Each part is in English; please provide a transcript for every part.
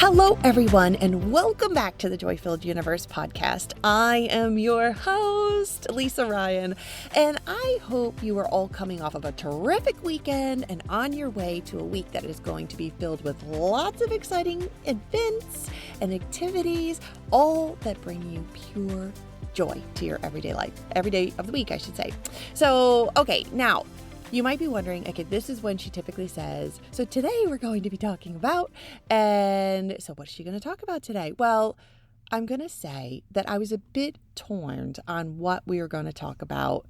Hello, everyone, and welcome back to the Joy-Filled Universe podcast. I am your host, Lisa Ryan, and I hope you are all coming off of a terrific weekend and on your way to a week that is going to be filled with lots of exciting events and activities, all that bring you pure joy to your everyday life, every day of the week, I should say. So, okay, now, you might be wondering, okay, this is when she typically says, so today we're going to be talking about, and so what is she going to talk about today? Well, I'm going to say that I was a bit torn on what we were going to talk about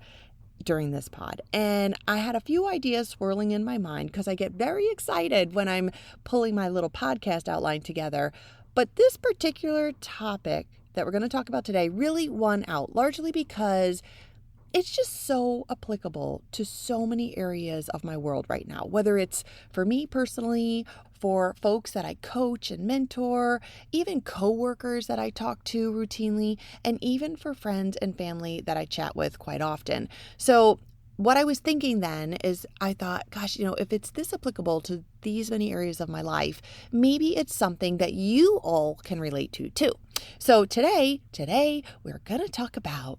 during this pod. And I had a few ideas swirling in my mind because I get very excited when I'm pulling my little podcast outline together. But this particular topic that we're going to talk about today really won out, largely because it's just so applicable to so many areas of my world right now, whether it's for me personally, for folks that I coach and mentor, even coworkers that I talk to routinely, and even for friends and family that I chat with quite often. So what I was thinking then is I thought, gosh, if it's this applicable to these many areas of my life, maybe it's something that you all can relate to too. So today we're going to talk about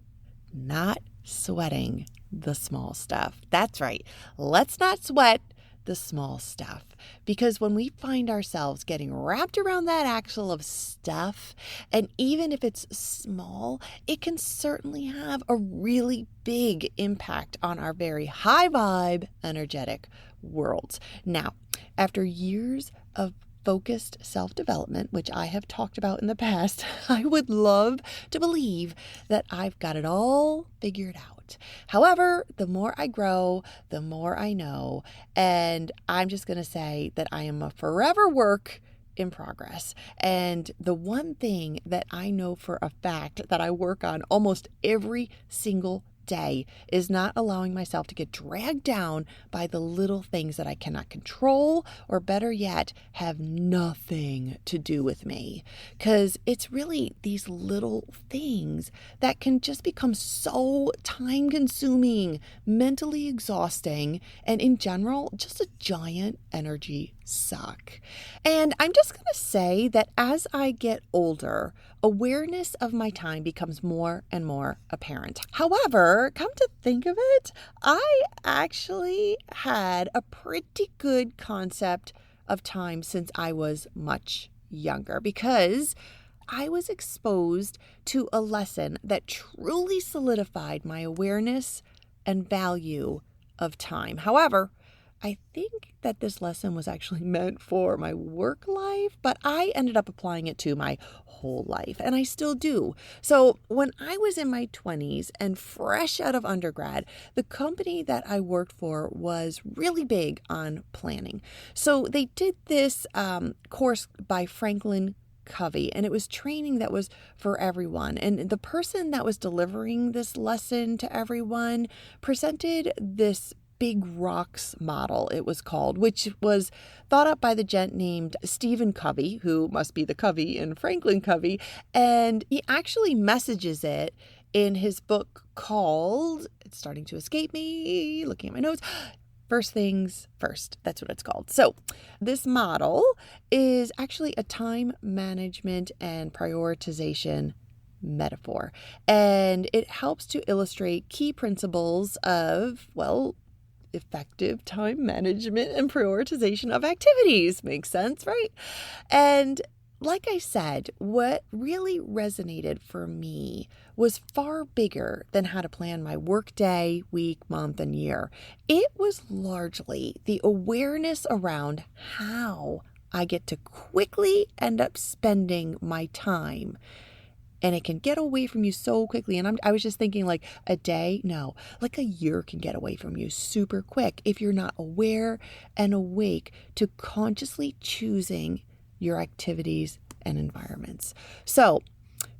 not sweating the small stuff. That's right. Let's not sweat the small stuff, because when we find ourselves getting wrapped around that axle of stuff, and even if it's small, it can certainly have a really big impact on our very high vibe, energetic worlds. Now, after years of focused self-development, which I have talked about in the past, I would love to believe that I've got it all figured out. However, the more I grow, the more I know, and I'm just going to say that I am a forever work in progress. And the one thing that I know for a fact that I work on almost every single day is not allowing myself to get dragged down by the little things that I cannot control, or better yet, have nothing to do with me. Because it's really these little things that can just become so time consuming, mentally exhausting, and in general, just a giant energy suck. And I'm just going to say that as I get older, awareness of my time becomes more and more apparent. However, come to think of it, I actually had a pretty good concept of time since I was much younger, because I was exposed to a lesson that truly solidified my awareness and value of time. However, I think that this lesson was actually meant for my work life, but I ended up applying it to my whole life, and I still do. So when I was in my 20s and fresh out of undergrad, the company that I worked for was really big on planning. So they did this course by Franklin Covey, and it was training that was for everyone. And the person that was delivering this lesson to everyone presented this Big Rocks model, it was called, which was thought up by the gent named Stephen Covey, who must be the Covey in Franklin Covey. And he actually messages it in his book called, it's starting to escape me, looking at my notes, First Things First. That's what it's called. So this model is actually a time management and prioritization metaphor. And it helps to illustrate key principles of, effective time management and prioritization of activities. Makes sense, right? And like I said, what really resonated for me was far bigger than how to plan my workday, week, month, and year. It was largely the awareness around how I get to quickly end up spending my time. And it can get away from you so quickly. And I was just thinking, like a day, no, like a year can get away from you super quick if you're not aware and awake to consciously choosing your activities and environments. So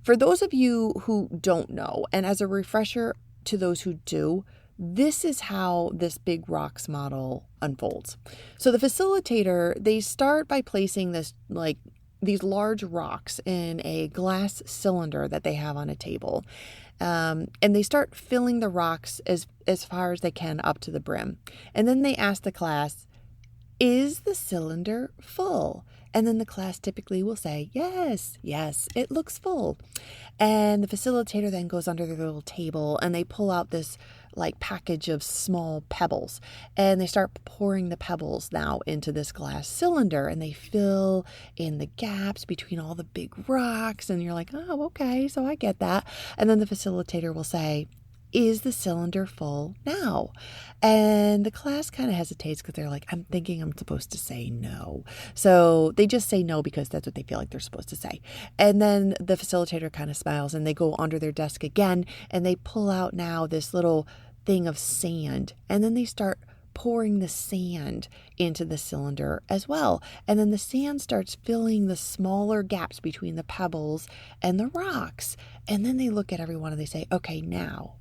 for those of you who don't know, and as a refresher to those who do, this is how this Big Rocks model unfolds. So the facilitator, they start by placing these large rocks in a glass cylinder that they have on a table. And they start filling the rocks as far as they can up to the brim. And then they ask the class, is the cylinder full? And then the class typically will say, yes, yes, it looks full. And the facilitator then goes under their little table and they pull out this like package of small pebbles, and they start pouring the pebbles now into this glass cylinder, and they fill in the gaps between all the big rocks. And you're like, oh, okay, so I get that. And then the facilitator will say, is the cylinder full now? And the class kind of hesitates because they're like, I'm thinking I'm supposed to say no. So they just say no because that's what they feel like they're supposed to say. And then the facilitator kind of smiles and they go under their desk again and they pull out now this little thing of sand, and then they start pouring the sand into the cylinder as well. And then the sand starts filling the smaller gaps between the pebbles and the rocks. And then they look at everyone and they say, okay, now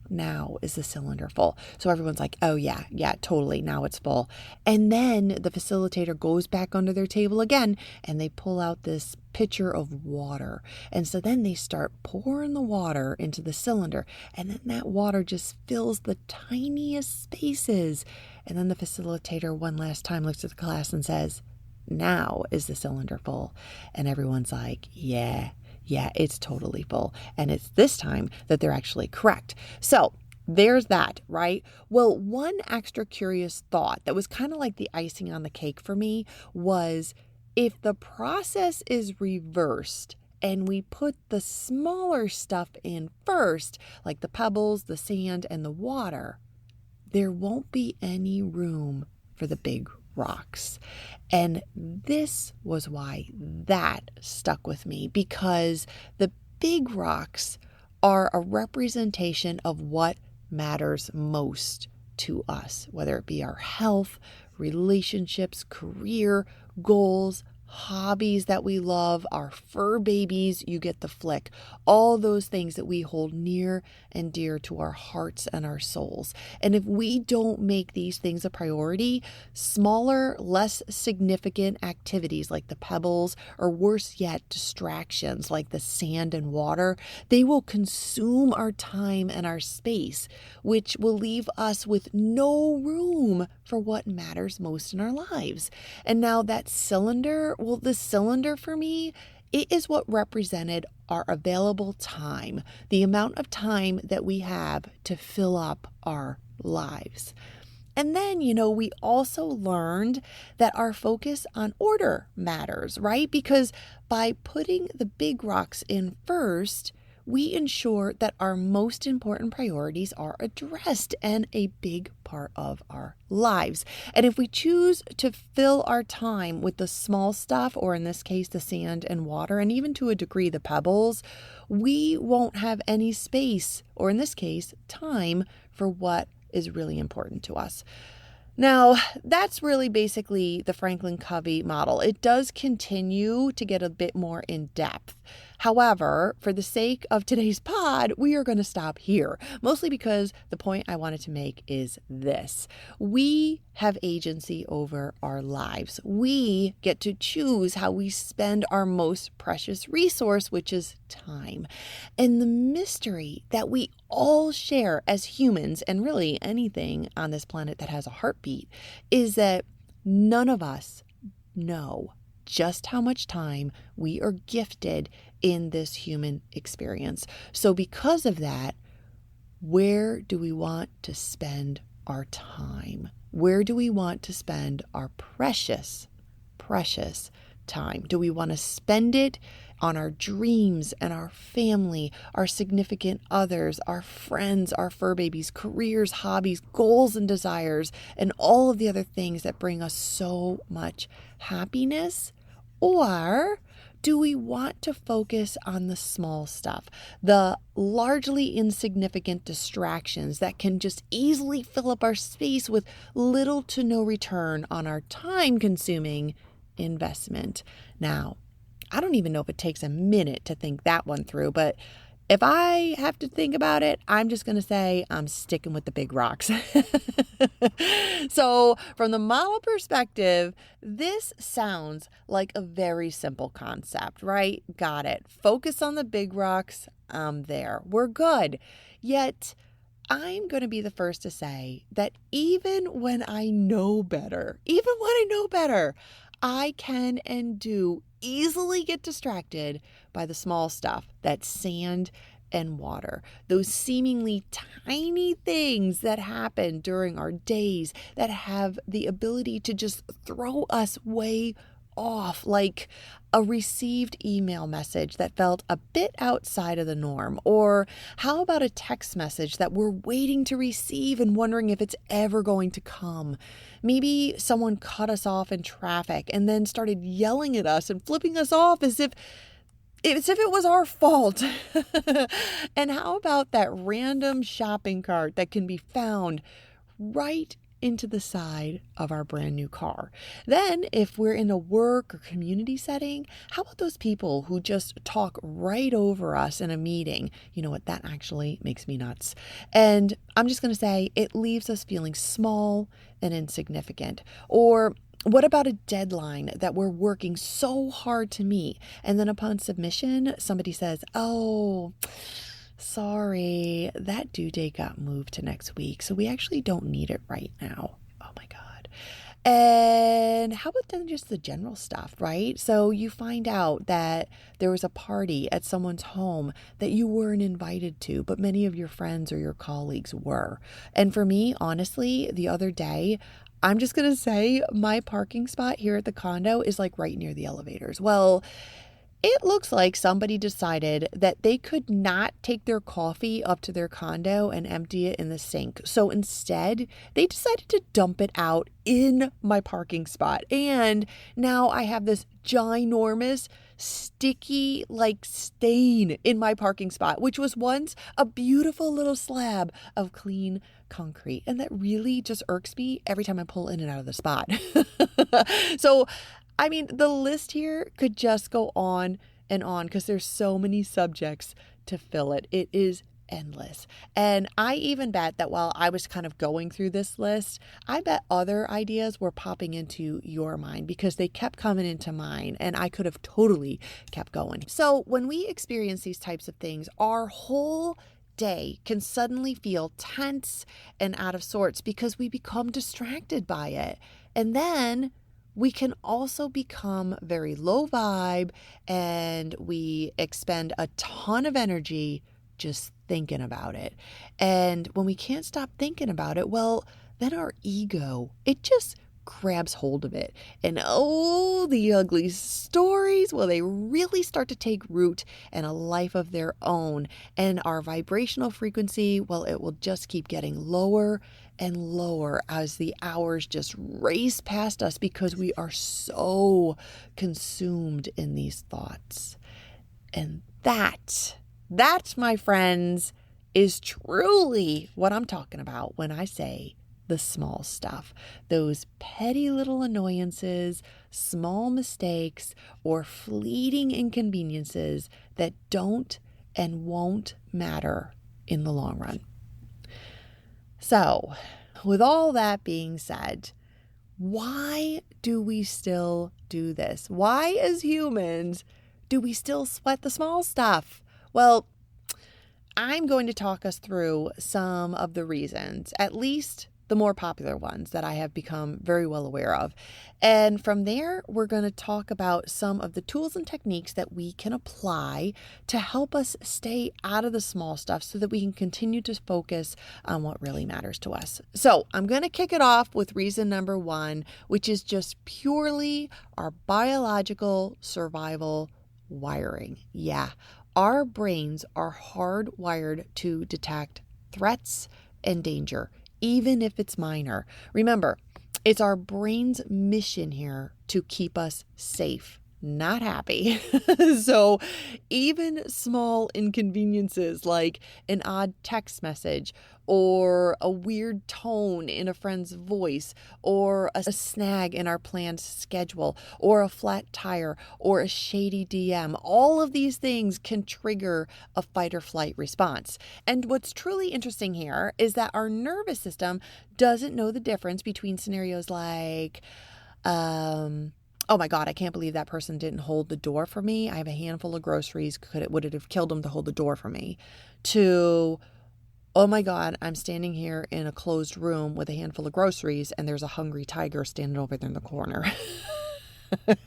is the cylinder full? So everyone's like, oh yeah, totally. Now it's full. And then the facilitator goes back under their table again and they pull out this pitcher of water. And so then they start pouring the water into the cylinder, and then that water just fills the tiniest spaces. And then the facilitator one last time looks at the class and says, now is the cylinder full? And everyone's like, yeah, it's totally full. And it's this time that they're actually correct. So there's that, right? Well, one extra curious thought that was kind of like the icing on the cake for me was, if the process is reversed and we put the smaller stuff in first, like the pebbles, the sand, and the water, there won't be any room for the big rocks. And this was why that stuck with me, because the big rocks are a representation of what matters most to us, whether it be our health, relationships, career, goals, hobbies that we love, our fur babies, you get the flick, all those things that we hold near and dear to our hearts and our souls. And if we don't make these things a priority, smaller, less significant activities like the pebbles, or worse yet, distractions like the sand and water, they will consume our time and our space, which will leave us with no room for what matters most in our lives. And now that cylinder, well, the cylinder for me, it is what represented our available time, the amount of time that we have to fill up our lives. And then, we also learned that our focus on order matters, right? Because by putting the big rocks in first, we ensure that our most important priorities are addressed and a big part of our lives. And if we choose to fill our time with the small stuff, or in this case, the sand and water, and even to a degree, the pebbles, we won't have any space, or in this case, time for what is really important to us. Now, that's really basically the Franklin Covey model. It does continue to get a bit more in depth. However, for the sake of today's pod, we are going to stop here, mostly because the point I wanted to make is this. We have agency over our lives. We get to choose how we spend our most precious resource, which is time. And the mystery that we all share as humans, and really anything on this planet that has a heartbeat, is that none of us know just how much time we are gifted in this human experience. So because of that, where do we want to spend our time? Where do we want to spend our precious time? Do we want to spend it on our dreams and our family, our significant others, our friends, our fur babies, careers, hobbies, goals and desires, and all of the other things that bring us so much happiness? Or do we want to focus on the small stuff, the largely insignificant distractions that can just easily fill up our space with little to no return on our time-consuming investment? Now, I don't even know if it takes a minute to think that one through, but if I have to think about it, I'm just going to say I'm sticking with the big rocks. So from the model perspective, this sounds like a very simple concept, right? Got it. Focus on the big rocks. I'm there. We're good. Yet I'm going to be the first to say that even when I know better, I can and do easily get distracted by the small stuff, that sand and water, those seemingly tiny things that happen during our days that have the ability to just throw us way off, like a received email message that felt a bit outside of the norm. Or how about a text message that we're waiting to receive and wondering if it's ever going to come? Maybe someone cut us off in traffic and then started yelling at us and flipping us off as if it was our fault. And how about that random shopping cart that can be found right into the side of our brand new car? Then if we're in a work or community setting, how about those people who just talk right over us in a meeting? You know what? That actually makes me nuts. And I'm just going to say it leaves us feeling small and insignificant. Or what about a deadline that we're working so hard to meet, and then upon submission, somebody says, "Oh, sorry, that due date got moved to next week, so we actually don't need it right now." Oh my God. And how about then just the general stuff, right? So you find out that there was a party at someone's home that you weren't invited to, but many of your friends or your colleagues were. And for me, honestly, the other day, I'm just going to say my parking spot here at the condo is like right near the elevators. Well, it looks like somebody decided that they could not take their coffee up to their condo and empty it in the sink. So instead, they decided to dump it out in my parking spot. And now I have this ginormous, sticky, stain in my parking spot, which was once a beautiful little slab of clean concrete. And that really just irks me every time I pull in and out of the spot. So I mean, the list here could just go on and on because there's so many subjects to fill it. It is endless. And I even bet that while I was kind of going through this list, I bet other ideas were popping into your mind because they kept coming into mine and I could have totally kept going. So when we experience these types of things, our whole day can suddenly feel tense and out of sorts because we become distracted by it. And then we can also become very low vibe and we expend a ton of energy just thinking about it. And when we can't stop thinking about it, well, then our ego, it just grabs hold of it. And oh, the ugly stories, well, they really start to take root in a life of their own. And our vibrational frequency, well, it will just keep getting lower and lower as the hours just race past us because we are so consumed in these thoughts. And that, my friends, is truly what I'm talking about when I say the small stuff, those petty little annoyances, small mistakes, or fleeting inconveniences that don't and won't matter in the long run. So, with all that being said, why do we still do this? Why, as humans, do we still sweat the small stuff? Well, I'm going to talk us through some of the reasons, at least the more popular ones that I have become very well aware of. And from there, we're going to talk about some of the tools and techniques that we can apply to help us stay out of the small stuff so that we can continue to focus on what really matters to us. So I'm going to kick it off with reason number one, which is just purely our biological survival wiring. Yeah, our brains are hardwired to detect threats and danger, even if it's minor. Remember, it's our brain's mission here to keep us safe, not happy. So even small inconveniences like an odd text message or a weird tone in a friend's voice or a snag in our planned schedule or a flat tire or a shady DM, all of these things can trigger a fight or flight response. And what's truly interesting here is that our nervous system doesn't know the difference between scenarios like, oh my God, I can't believe that person didn't hold the door for me. I have a handful of groceries. Would it have killed him to hold the door for me? To, oh my God, I'm standing here in a closed room with a handful of groceries and there's a hungry tiger standing over there in the corner.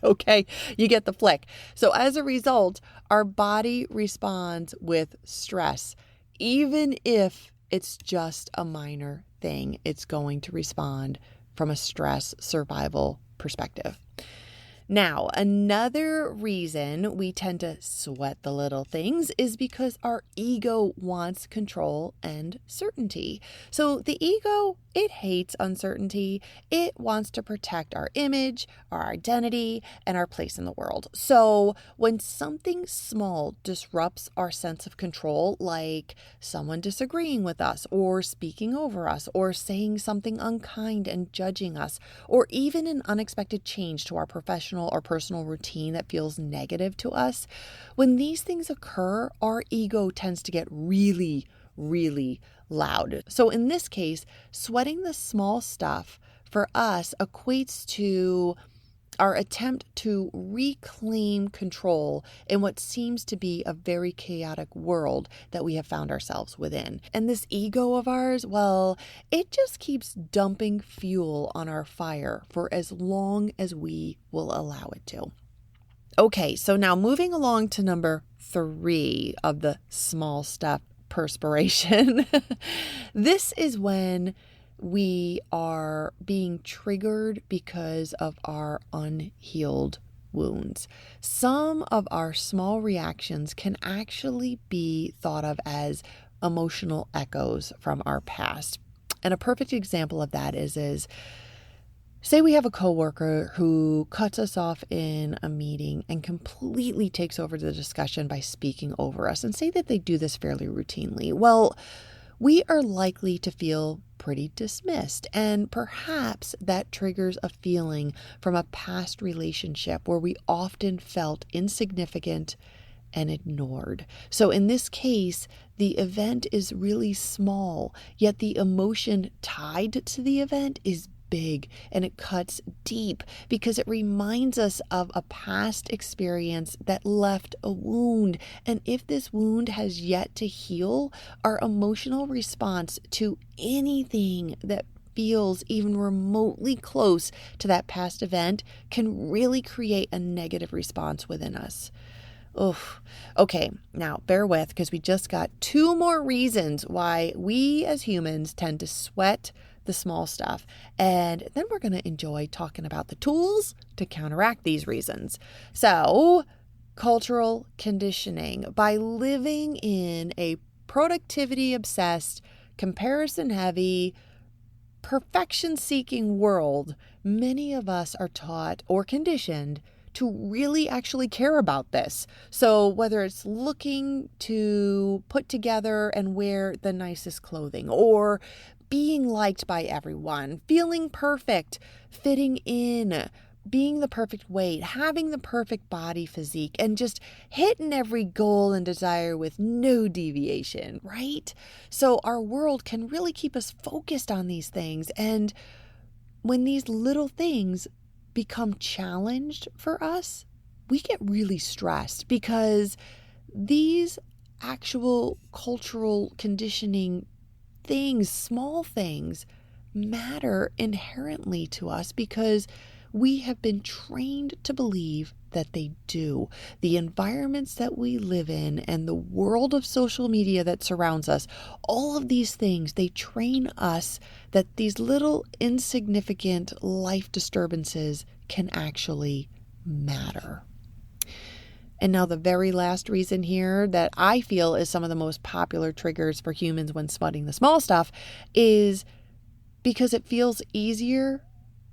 Okay, you get the flick. So as a result, our body responds with stress. Even if it's just a minor thing, it's going to respond from a stress survival perspective. Now, another reason we tend to sweat the little things is because our ego wants control and certainty. So the ego, it hates uncertainty. It wants to protect our image, our identity, and our place in the world. So when something small disrupts our sense of control, like someone disagreeing with us or speaking over us or saying something unkind and judging us, or even an unexpected change to our professional or personal routine that feels negative to us, when these things occur, our ego tends to get really, really loud. So in this case, sweating the small stuff for us equates to our attempt to reclaim control in what seems to be a very chaotic world that we have found ourselves within. And this ego of ours, well, it just keeps dumping fuel on our fire for as long as we will allow it to. Okay, so now moving along to number 3 of the small stuff perspiration. This is when we are being triggered because of our unhealed wounds. Some of our small reactions can actually be thought of as emotional echoes from our past. And a perfect example of that is say we have a coworker who cuts us off in a meeting and completely takes over the discussion by speaking over us, and say that they do this fairly routinely. Well, we are likely to feel pretty dismissed, and perhaps that triggers a feeling from a past relationship where we often felt insignificant and ignored. So in this case, the event is really small, yet the emotion tied to the event is big, and it cuts deep because it reminds us of a past experience that left a wound. And if this wound has yet to heal, our emotional response to anything that feels even remotely close to that past event can really create a negative response within us. Oof. Okay, now bear with, because we just got 2 more reasons why we as humans tend to sweat the small stuff. And then we're going to enjoy talking about the tools to counteract these reasons. So, cultural conditioning. By living in a productivity-obsessed, comparison-heavy, perfection-seeking world, many of us are taught or conditioned to really actually care about this. So whether it's looking to put together and wear the nicest clothing, or being liked by everyone, feeling perfect, fitting in, being the perfect weight, having the perfect body physique, and just hitting every goal and desire with no deviation, right? So our world can really keep us focused on these things. And when these little things become challenged for us, we get really stressed, because these actual cultural conditioning things, small things, matter inherently to us because we have been trained to believe that they do. The environments that we live in and the world of social media that surrounds us, all of these things, they train us that these little insignificant life disturbances can actually matter. And now the very last reason here that I feel is some of the most popular triggers for humans when sweating the small stuff is because it feels easier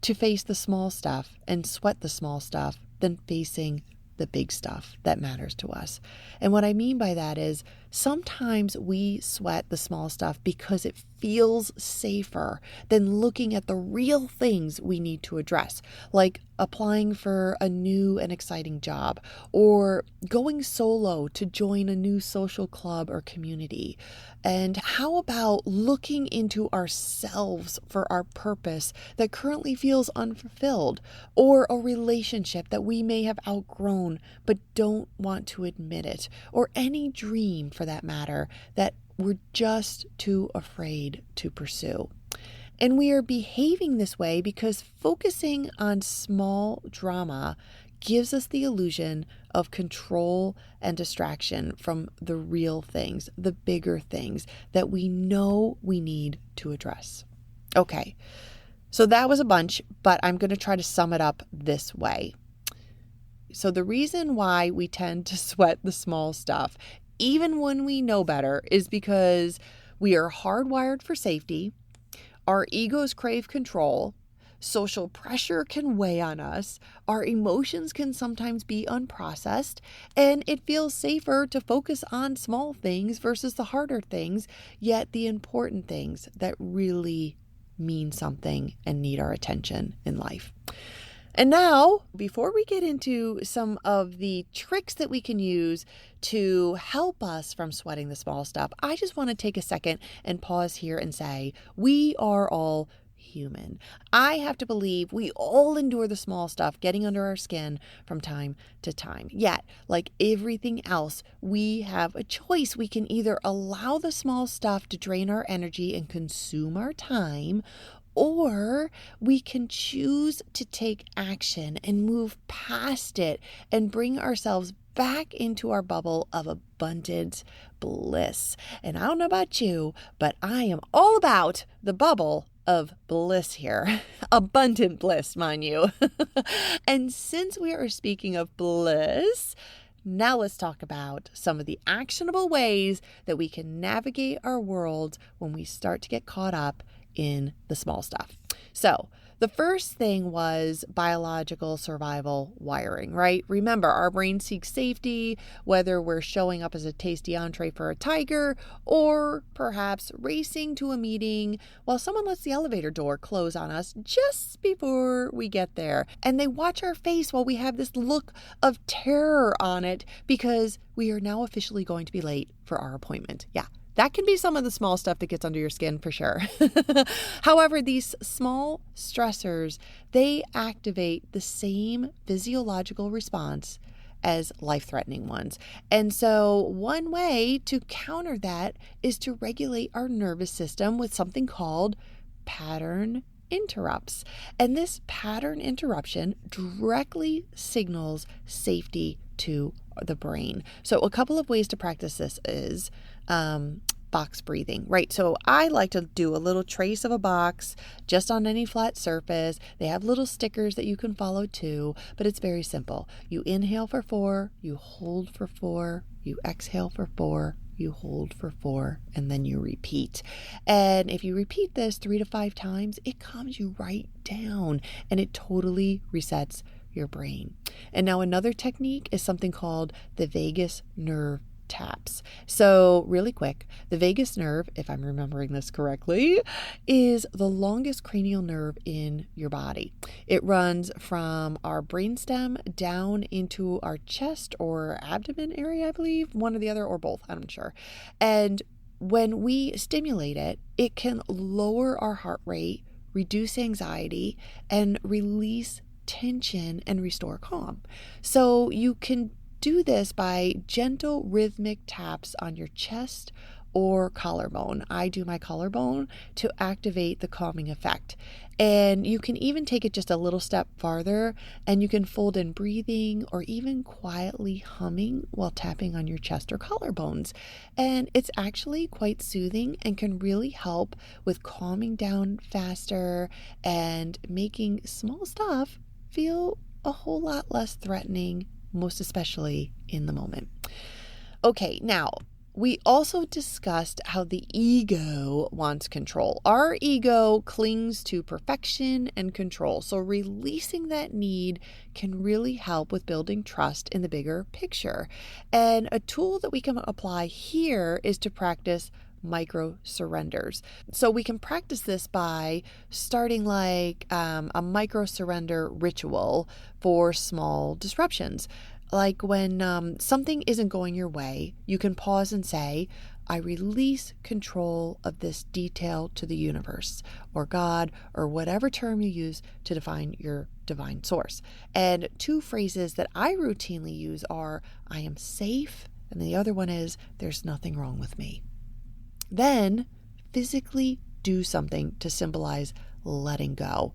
to face the small stuff and sweat the small stuff than facing the big stuff that matters to us. And what I mean by that is sometimes we sweat the small stuff because it feels safer than looking at the real things we need to address, like applying for a new and exciting job, or going solo to join a new social club or community. And how about looking into ourselves for our purpose that currently feels unfulfilled, or a relationship that we may have outgrown but don't want to admit it, or any dream for that matter that we're just too afraid to pursue. And we are behaving this way because focusing on small drama gives us the illusion of control and distraction from the real things, the bigger things that we know we need to address. Okay, so that was a bunch, but I'm going to try to sum it up this way. So the reason why we tend to sweat the small stuff, even when we know better, is because we are hardwired for safety. Our egos crave control. Social pressure can weigh on us. Our emotions can sometimes be unprocessed. And it feels safer to focus on small things versus the harder things, yet the important things that really mean something and need our attention in life. And now, before we get into some of the tricks that we can use to help us from sweating the small stuff, I just want to take a second and pause here and say, we are all human. I have to believe we all endure the small stuff getting under our skin from time to time. Yet, like everything else, we have a choice. We can either allow the small stuff to drain our energy and consume our time, or we can choose to take action and move past it and bring ourselves back into our bubble of abundant bliss. And I don't know about you, but I am all about the bubble of bliss here. Abundant bliss, mind you. And since we are speaking of bliss, now let's talk about some of the actionable ways that we can navigate our world when we start to get caught up in the small stuff. So the first thing was biological survival wiring, right? Remember, our brain seeks safety, whether we're showing up as a tasty entree for a tiger or perhaps racing to a meeting while someone lets the elevator door close on us just before we get there. And they watch our face while we have this look of terror on it because we are now officially going to be late for our appointment. Yeah. That can be some of the small stuff that gets under your skin for sure. However, these small stressors, they activate the same physiological response as life-threatening ones. And so one way to counter that is to regulate our nervous system with something called pattern interrupts. And this pattern interruption directly signals safety to the brain. So a couple of ways to practice this is box breathing, right? So I like to do a little trace of a box just on any flat surface. They have little stickers that you can follow too, but it's very simple. You inhale for 4, you hold for 4, you exhale for 4, you hold for 4, and then you repeat. And if you repeat this 3 to 5 times, it calms you right down and it totally resets your brain. And now another technique is something called the vagus nerve taps. So really quick, the vagus nerve, if I'm remembering this correctly, is the longest cranial nerve in your body. It runs from our brainstem down into our chest or abdomen area, I believe, one or the other, or both, I'm not sure. And when we stimulate it, it can lower our heart rate, reduce anxiety, and release tension and restore calm. So you can do this by gentle rhythmic taps on your chest or collarbone. I do my collarbone to activate the calming effect. And you can even take it just a little step farther and you can fold in breathing or even quietly humming while tapping on your chest or collarbones. And it's actually quite soothing and can really help with calming down faster and making small stuff feel a whole lot less threatening, most especially in the moment. Okay, now we also discussed how the ego wants control. Our ego clings to perfection and control. So releasing that need can really help with building trust in the bigger picture. And a tool that we can apply here is to practice micro surrenders. So we can practice this by starting like a micro surrender ritual for small disruptions. Like when something isn't going your way, you can pause and say, I release control of this detail to the universe or God or whatever term you use to define your divine source. And 2 phrases that I routinely use are, I am safe, and the other one is, there's nothing wrong with me. Then physically do something to symbolize letting go.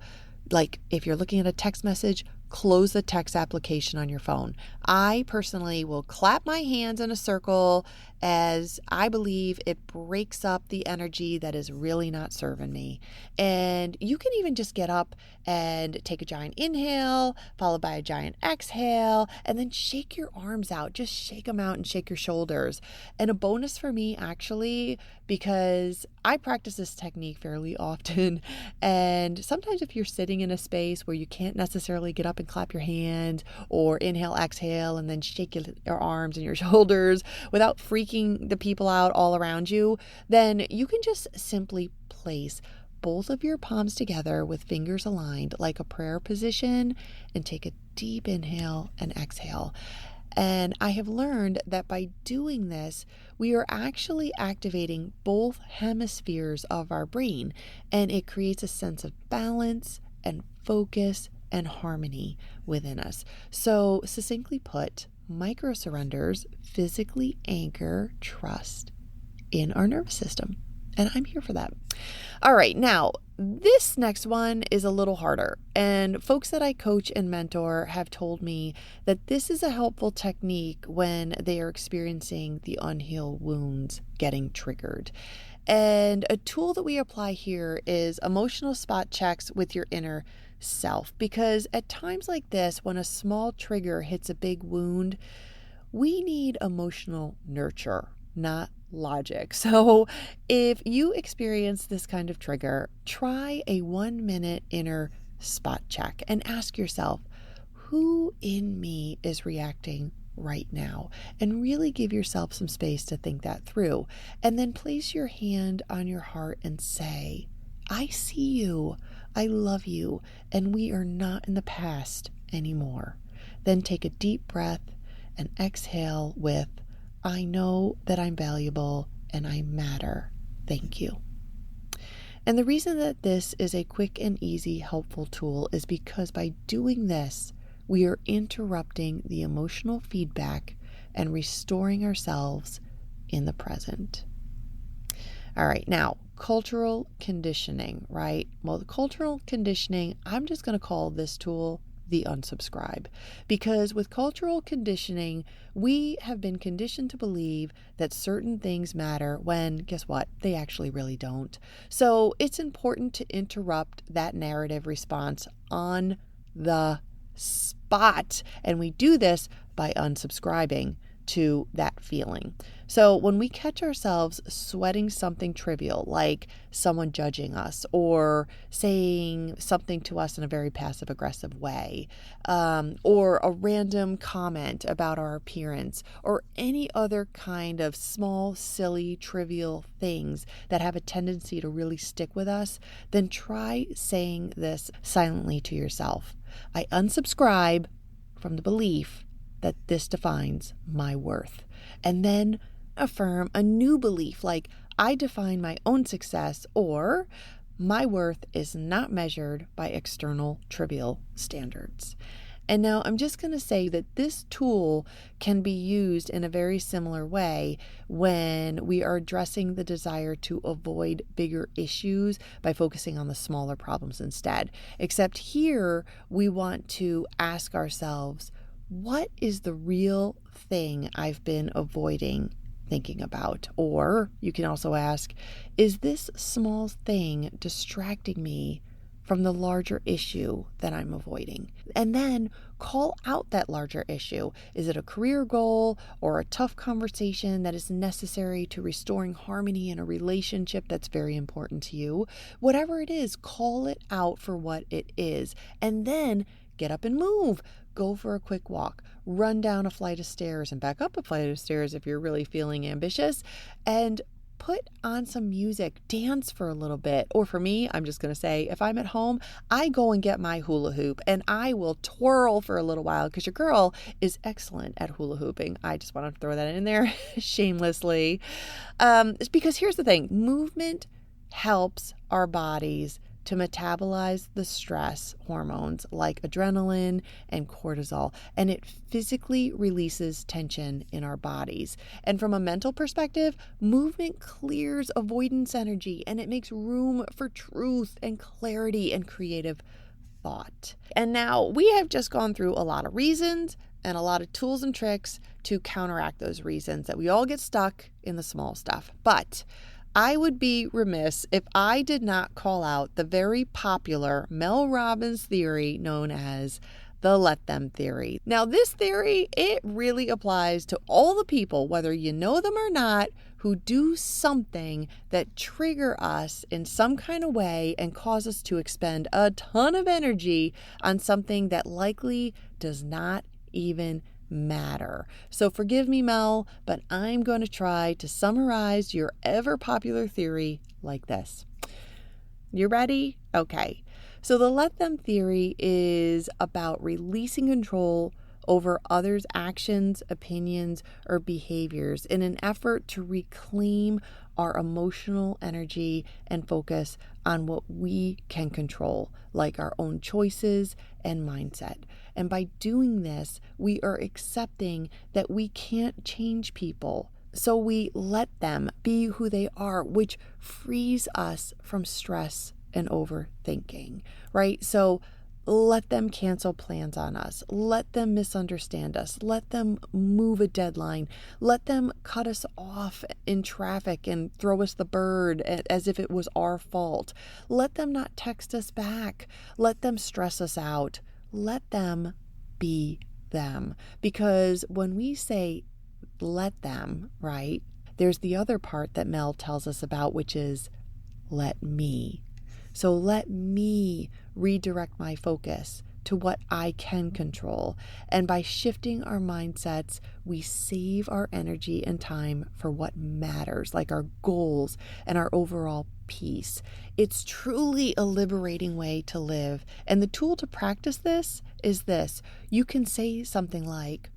Like if you're looking at a text message, close the text application on your phone. I personally will clap my hands in a circle as I believe it breaks up the energy that is really not serving me. And you can even just get up and take a giant inhale, followed by a giant exhale, and then shake your arms out. Just shake them out and shake your shoulders. And a bonus for me, actually, because I practice this technique fairly often. And sometimes if you're sitting in a space where you can't necessarily get up and clap your hands or inhale, exhale, and then shake your arms and your shoulders without freaking the people out all around you, then you can just simply place both of your palms together with fingers aligned like a prayer position and take a deep inhale and exhale. And I have learned that by doing this, we are actually activating both hemispheres of our brain, and it creates a sense of balance and focus and harmony within us. So, succinctly put, micro surrenders physically anchor trust in our nervous system. And I'm here for that. All right, now this next one is a little harder. And folks that I coach and mentor have told me that this is a helpful technique when they are experiencing the unhealed wounds getting triggered. And a tool that we apply here is emotional spot checks with your inner self. Because at times like this, when a small trigger hits a big wound, we need emotional nurture, not logic. So if you experience this kind of trigger, try a 1-minute inner spot check and ask yourself, who in me is reacting right now? And really give yourself some space to think that through. And then place your hand on your heart and say, I see you, I love you, and we are not in the past anymore. Then take a deep breath and exhale with, I know that I'm valuable and I matter. Thank you. And the reason that this is a quick and easy, helpful tool is because by doing this, we are interrupting the emotional feedback and restoring ourselves in the present. All right, now, cultural conditioning, right? Well, the cultural conditioning, I'm just going to call this tool the unsubscribe, because with cultural conditioning, we have been conditioned to believe that certain things matter when, guess what, they actually really don't. So it's important to interrupt that narrative response on the spot. And we do this by unsubscribing to that feeling. So when we catch ourselves sweating something trivial, like someone judging us or saying something to us in a very passive aggressive way, or a random comment about our appearance, or any other kind of small, silly, trivial things that have a tendency to really stick with us, then try saying this silently to yourself. I unsubscribe from the belief that this defines my worth. And then affirm a new belief like I define my own success, or my worth is not measured by external trivial standards. And now I'm just going to say that this tool can be used in a very similar way when we are addressing the desire to avoid bigger issues by focusing on the smaller problems instead. Except here we want to ask ourselves, what is the real thing I've been avoiding thinking about? Or you can also ask, is this small thing distracting me from the larger issue that I'm avoiding? And then call out that larger issue. Is it a career goal or a tough conversation that is necessary to restoring harmony in a relationship that's very important to you? Whatever it is, call it out for what it is. And then get up and move. Go for a quick walk, run down a flight of stairs and back up a flight of stairs if you're really feeling ambitious, and put on some music, dance for a little bit. Or for me, I'm just going to say, if I'm at home, I go and get my hula hoop and I will twirl for a little while because your girl is excellent at hula hooping. I just want to throw that in there shamelessly. Because here's the thing, movement helps our bodies to metabolize the stress hormones like adrenaline and cortisol, and it physically releases tension in our bodies. And from a mental perspective, movement clears avoidance energy, and it makes room for truth and clarity and creative thought. And now we have just gone through a lot of reasons and a lot of tools and tricks to counteract those reasons that we all get stuck in the small stuff. But I would be remiss if I did not call out the very popular Mel Robbins theory known as the let them theory. Now, this theory, it really applies to all the people, whether you know them or not, who do something that trigger us in some kind of way and cause us to expend a ton of energy on something that likely does not even matter. So forgive me, Mel, but I'm going to try to summarize your ever popular theory like this. You ready? Okay. So the let them theory is about releasing control over others' actions, opinions, or behaviors in an effort to reclaim our emotional energy and focus on what we can control, like our own choices and mindset. And by doing this, we are accepting that we can't change people. So we let them be who they are, which frees us from stress and overthinking, right? So let them cancel plans on us. Let them misunderstand us. Let them move a deadline. Let them cut us off in traffic and throw us the bird as if it was our fault. Let them not text us back. Let them stress us out. Let them be them. Because when we say let them, right, there's the other part that Mel tells us about, which is let me. So let me redirect my focus to what I can control. And by shifting our mindsets, we save our energy and time for what matters, like our goals and our overall peace. It's truly a liberating way to live. And the tool to practice this is this. You can say something like,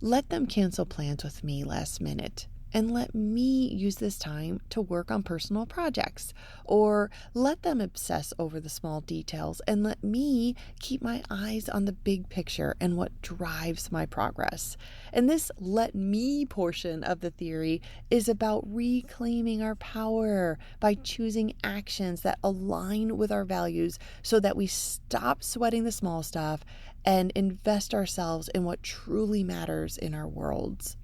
let them cancel plans with me last minute, and let me use this time to work on personal projects. Or let them obsess over the small details and let me keep my eyes on the big picture and what drives my progress. And this let me portion of the theory is about reclaiming our power by choosing actions that align with our values so that we stop sweating the small stuff and invest ourselves in what truly matters in our worlds.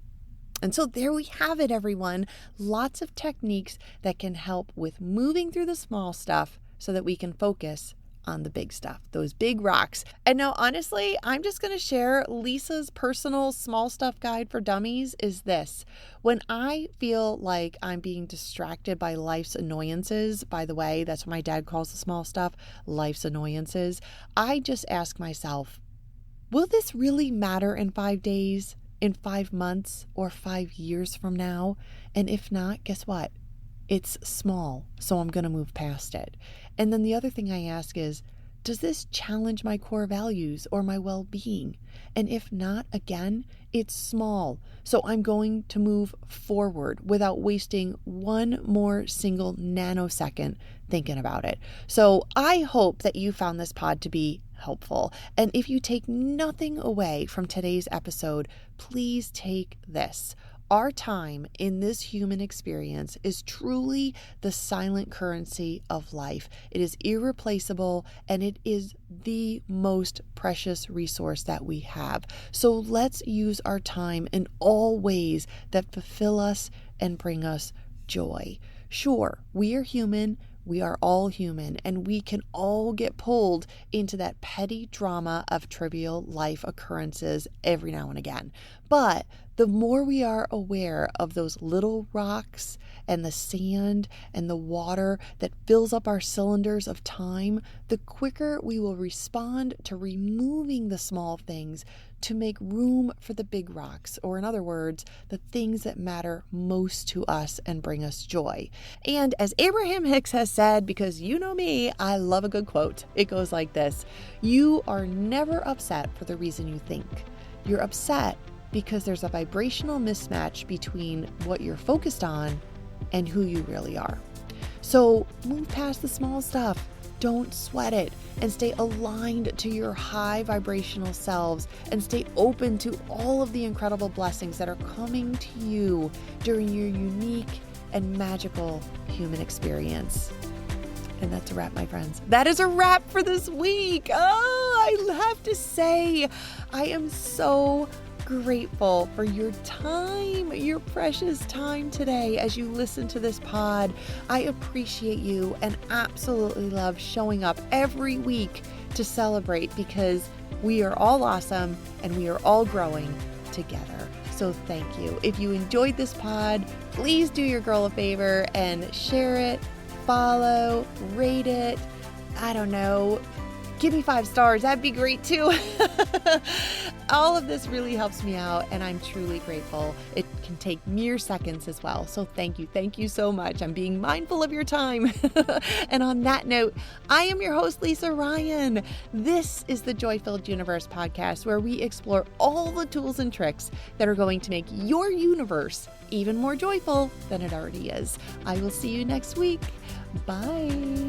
And so there we have it, everyone. Lots of techniques that can help with moving through the small stuff so that we can focus on the big stuff, those big rocks. And now, honestly, I'm just going to share Lisa's personal small stuff guide for dummies is this. When I feel like I'm being distracted by life's annoyances, by the way, that's what my dad calls the small stuff, life's annoyances, I just ask myself, will this really matter in 5 days? In 5 months or 5 years from now? And if not, guess what? It's small, so I'm going to move past it. And then the other thing I ask is, does this challenge my core values or my well-being? And if not, again, it's small, so I'm going to move forward without wasting one more single nanosecond thinking about it. So I hope that you found this pod to be helpful. And if you take nothing away from today's episode, please take this. Our time in this human experience is truly the silent currency of life. It is irreplaceable and it is the most precious resource that we have. So let's use our time in all ways that fulfill us and bring us joy. Sure, we are human. We are all human, and we can all get pulled into that petty drama of trivial life occurrences every now and again. But the more we are aware of those little rocks and the sand and the water that fills up our cylinders of time, the quicker we will respond to removing the small things to make room for the big rocks, or in other words, the things that matter most to us and bring us joy. And as Abraham Hicks has said, because you know me, I love a good quote. It goes like this: you are never upset for the reason you think. You're upset because there's a vibrational mismatch between what you're focused on and who you really are. So move past the small stuff. Don't sweat it, and stay aligned to your high vibrational selves, and stay open to all of the incredible blessings that are coming to you during your unique and magical human experience. And that's a wrap, my friends. That is a wrap for this week. Oh, I have to say, I am so grateful for your time, your precious time today as you listen to this pod. I appreciate you and absolutely love showing up every week to celebrate, because we are all awesome and we are all growing together. So thank you. If you enjoyed this pod, please do your girl a favor and share it, follow, rate it. I don't know. Give me 5 stars. That'd be great too. All of this really helps me out, and I'm truly grateful. It can take mere seconds as well. So thank you. Thank you so much. I'm being mindful of your time. And on that note, I am your host, Lisa Ryan. This is the Joy-Filled Universe podcast, where we explore all the tools and tricks that are going to make your universe even more joyful than it already is. I will see you next week. Bye.